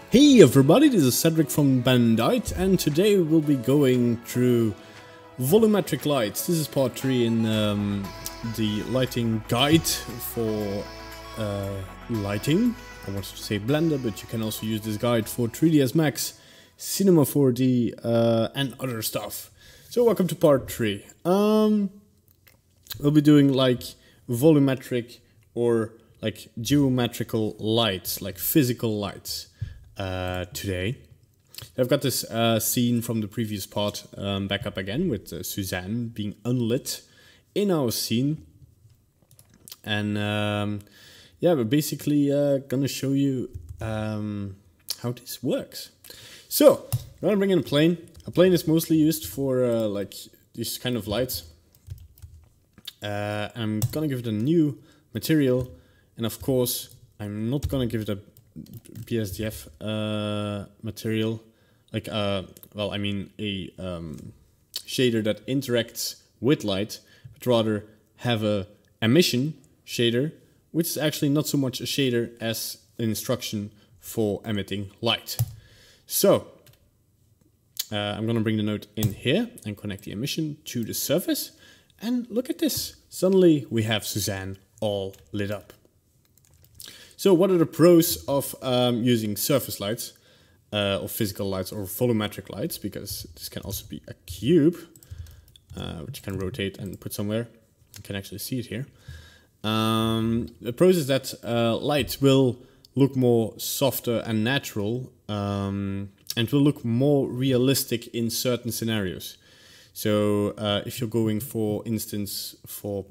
Hey everybody, this is Cedric from Bandite, and today we'll be going through volumetric lights. This is part 3 in the lighting guide for lighting. I wanted to say Blender, but you can also use this guide for 3ds Max, Cinema 4D, and other stuff. So welcome to part 3. We'll be doing like volumetric or like geometrical lights, like physical lights. Today. I've got this scene from the previous part back up again with Suzanne being unlit in our scene, and yeah, we're basically gonna show you how this works. So I'm gonna bring in a plane. A plane is mostly used for like these kind of lights. I'm gonna give it a new material, and of course I'm not gonna give it a BSDF material, like well, I mean a shader that interacts with light, but rather have a emission shader, which is actually not so much a shader as an instruction for emitting light. So I'm gonna bring the node in here and connect the emission to the surface, and look at this. Suddenly we have Suzanne all lit up. So what are the pros of using surface lights, or physical lights, or volumetric lights, because this can also be a cube, which you can rotate and put somewhere. You can actually see it here. The pros is that light will look more softer and natural, and will look more realistic in certain scenarios. So if you're going, for instance, for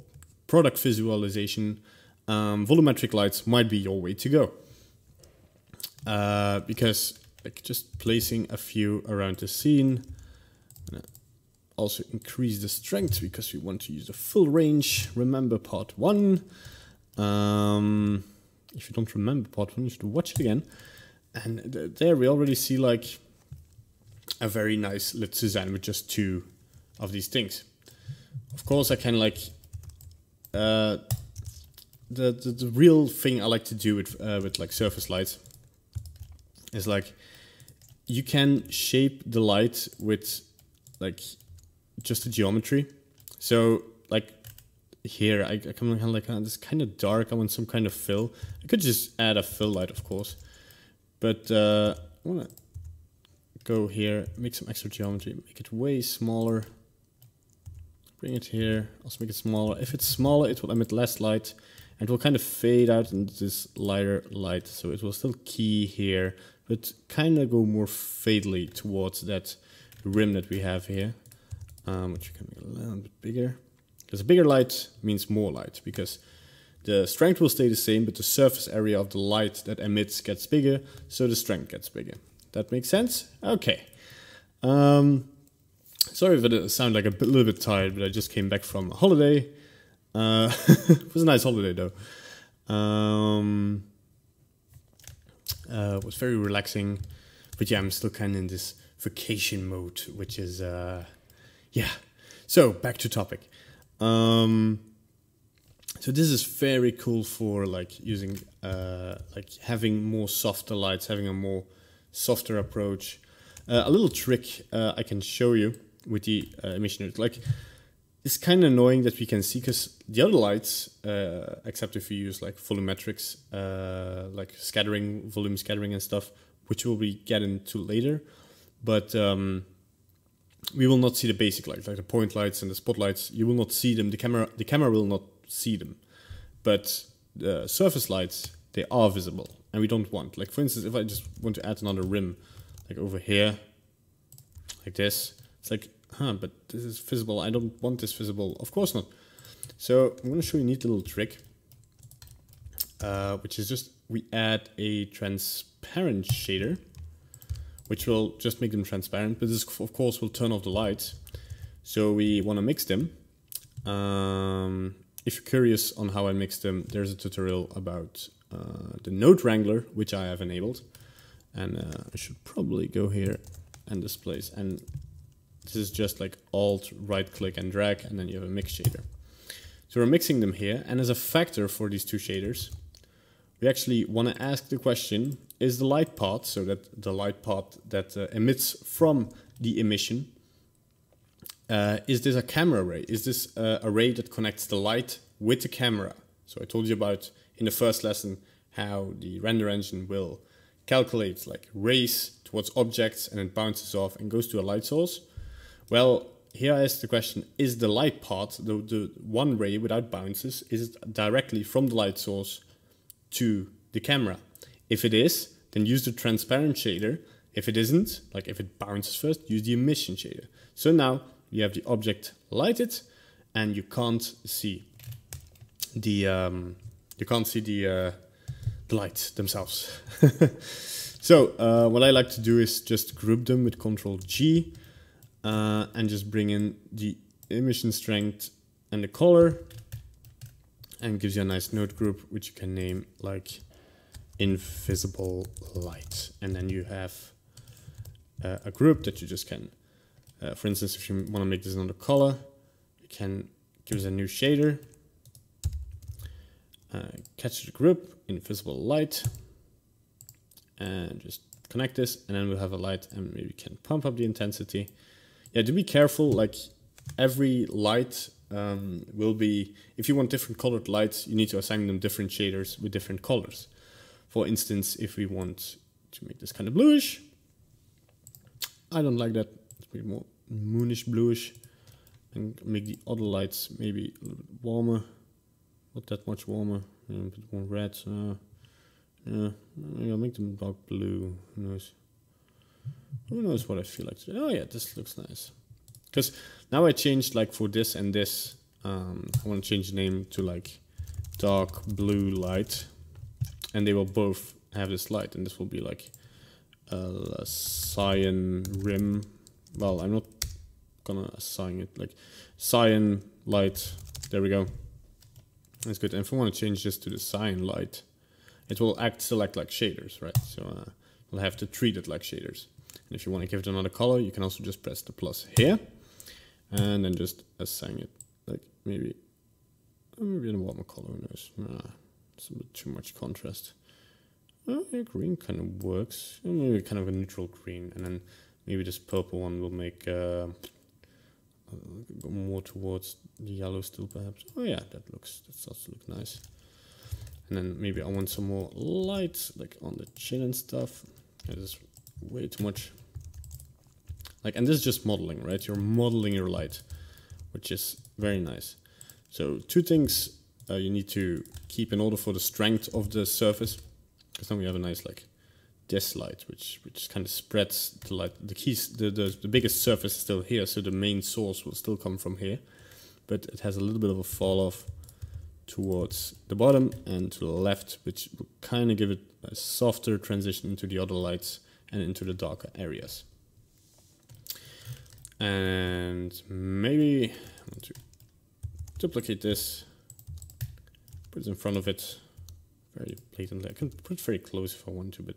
product visualization, volumetric lights might be your way to go, because like just placing a few around the scene. Also increase the strength because we want to use the full range. Remember part 1. If you don't remember part 1, you should watch it again. And there we already see like a very nice lit Suzanne with just 2 of these things. Of course I can like the real thing I like to do with like surface lights is like you can shape the light with like just the geometry. So like here I come kind of like this kind of dark. I want some kind of fill. I could just add a fill light, of course, but I want to go here, make some extra geometry, make it way smaller. Bring it here. Also make it smaller. If it's smaller, it will emit less light. And will kind of fade out into this lighter light, so it will still key here, but kind of go more fadely towards that rim that we have here, which can be a little bit bigger. Because a bigger light means more light, because the strength will stay the same, but the surface area of the light that emits gets bigger, so the strength gets bigger. That makes sense? Okay. Sorry if I sound like a little bit tired, but I just came back from a holiday. It was a nice holiday though. It was very relaxing, but yeah, I'm still kind of in this vacation mode, which is yeah. So back to topic. So this is very cool for like using like having more softer lights, having a more softer approach. A little trick I can show you with the emission, like. It's kind of annoying that we can see, because the other lights, except if we use like volumetrics, like scattering, volume scattering and stuff, which we'll be getting into later, but we will not see the basic lights, like the point lights and the spotlights. You will not see them. The camera will not see them, but the surface lights, they are visible, and we don't want. Like for instance, if I just want to add another rim, like over here, like this, it's like. But this is visible. I don't want this visible. Of course not. So I'm going to show you a neat little trick, which is just we add a transparent shader, which will just make them transparent, but this of course will turn off the lights. So we want to mix them. If you're curious on how I mix them, there's a tutorial about the node wrangler, which I have enabled, and I should probably go here and this place. And this is just like Alt, right click and drag, and then you have a mix shader. So we're mixing them here, and as a factor for these 2 shaders, we actually want to ask the question, is the light path, so that the light path that emits from the emission, is this a camera array? Is this a array that connects the light with the camera? So I told you about in the first lesson how the render engine will calculate like rays towards objects and it bounces off and goes to a light source. Well, here I ask the question, is the light path, the one ray without bounces, is it directly from the light source to the camera? If it is, then use the transparent shader. If it isn't, like if it bounces first, use the emission shader. So now you have the object lighted and you can't see the lights themselves. So what I like to do is just group them with Ctrl G and just bring in the emission strength and the color, and gives you a nice node group which you can name like invisible light. And then you have a group that you just can, for instance, if you want to make this another color, you can give it a new shader, catch the group invisible light, and just connect this, and then we'll have a light, and maybe we can pump up the intensity. Yeah, to be careful, like every light will be, if you want different colored lights, you need to assign them different shaders with different colors. For instance, if we want to make this kind of bluish, I don't like that, it's maybe more moonish bluish, and make the other lights maybe a little bit warmer, not that much warmer, a bit more red. Yeah, maybe I'll make them dark blue. Who knows? Who knows what I feel like today? Oh yeah, this looks nice. Because now I changed like for this and this. I want to change the name to like dark blue light, and they will both have this light, and this will be like a cyan rim. Well, I'm not gonna assign it like cyan light. There we go. That's good. And if I want to change this to the cyan light, it will select like shaders, right? So we'll have to treat it like shaders. And if you want to give it another color, you can also just press the plus here, and then just assign it like maybe in a warmer color. Who knows? It's a bit too much contrast. Oh, yeah, green kind of works. Maybe kind of a neutral green, and then maybe this purple one will make go more towards the yellow still, perhaps. Oh yeah, that starts to look nice. And then maybe I want some more light, like on the chin and stuff. This is way too much. Like, and this is just modeling, right? You're modeling your light, which is very nice. So two things you need to keep in order for the strength of the surface, because then we have a nice like this light, which kind of spreads the light. The biggest surface is still here, so the main source will still come from here, but it has a little bit of a fall off towards the bottom and to the left, which will kind of give it a softer transition into the other lights and into the darker areas. And maybe I want to duplicate this, put it in front of it very blatantly. I can put it very close if I want to, but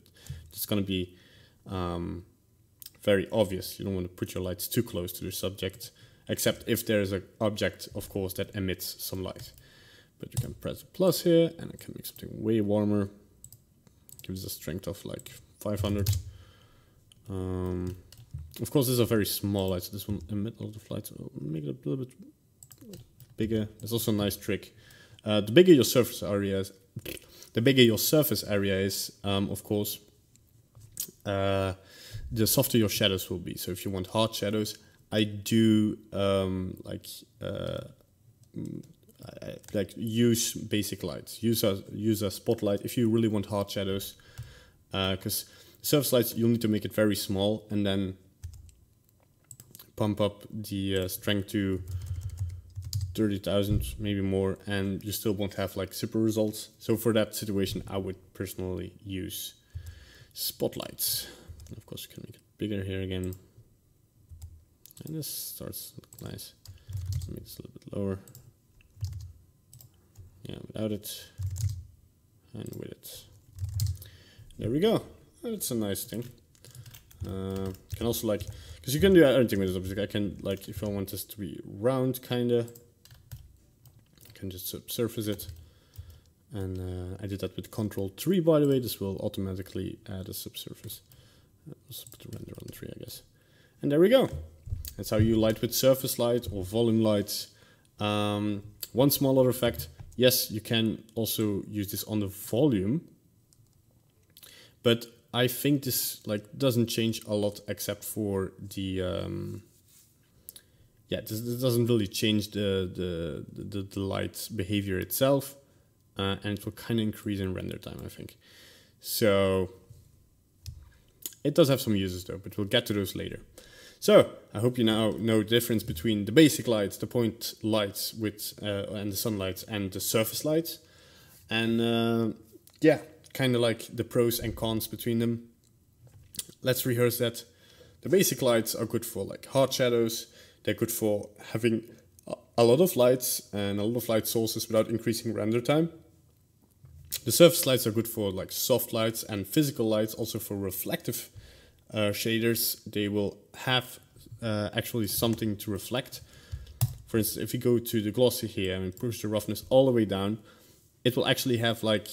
it's going to be very obvious. You don't want to put your lights too close to the subject, except if there's an object, of course, that emits some light. But you can press the plus here, and I can make something way warmer. Gives a strength of like 500. Of course, this is a very small light, so this will emit a lot of light. So I'll make it a little bit bigger. There's also a nice trick. The bigger your surface area is, of course, the softer your shadows will be. So if you want hard shadows, I do like use basic lights. Use a spotlight if you really want hard shadows, because surface lights you'll need to make it very small and then pump up the strength to 30,000, maybe more, and you still won't have like super results. So for that situation, I would personally use spotlights. And of course, you can make it bigger here again, and this starts to look nice. So make this a little bit lower. Yeah, without it and with it. There we go. That's a nice thing. You can also like, because you can do everything with this object. I can like, if I want this to be round, kinda, I can just subsurface it And I did that with Control 3, by the way. This will automatically add a subsurface. Let's put the render on 3, I guess. And there we go. That's how you light with surface light or volume lights. One small other effect. Yes, you can also use this on the volume. But I think this doesn't change a lot except for the... this doesn't really change the light behavior itself. And it will kind of increase in render time, I think. So it does have some uses though, but we'll get to those later. So I hope you now know the difference between the basic lights, the point lights and the sunlights and the surface lights. And kind of like the pros and cons between them. Let's rehearse that. The basic lights are good for like hard shadows. They're good for having a lot of lights and a lot of light sources without increasing render time. The surface lights are good for like soft lights and physical lights, also for reflective shaders. They will have actually something to reflect. For instance, if you go to the glossy here and push the roughness all the way down, it will actually have like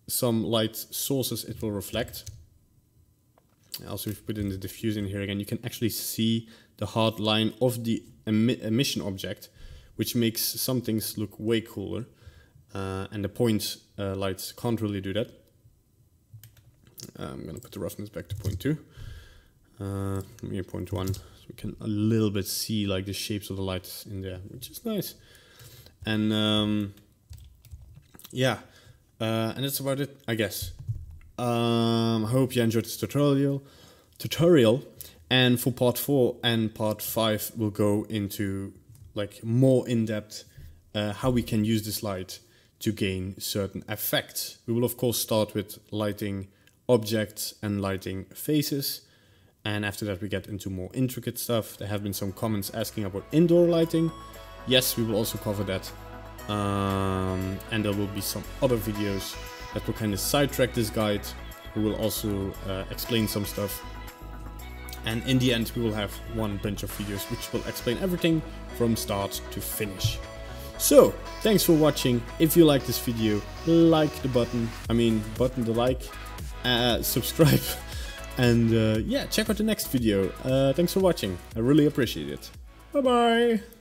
some light sources it will reflect. Also, if you put in the diffuse in here again, you can actually see the hard line of the emission object, which makes some things look way cooler. And the point lights can't really do that. I'm going to put the roughness back to 0.2. Maybe 0.1, so we can a little bit see like the shapes of the lights in there, which is nice. And and that's about it, I guess. I hope you enjoyed this tutorial. And for part 4 and part 5, we'll go into like more in-depth how we can use this light to gain certain effects. We will of course start with lighting objects and lighting faces, and after that we get into more intricate stuff. There have been some comments asking about indoor lighting. Yes, we will also cover that, and there will be some other videos that will kind of sidetrack this guide. We will also explain some stuff, and in the end we will have one bunch of videos which will explain everything from start to finish. So, thanks for watching. If you like this video, like the button, the like, subscribe, and check out the next video. Thanks for watching, I really appreciate it. Bye bye!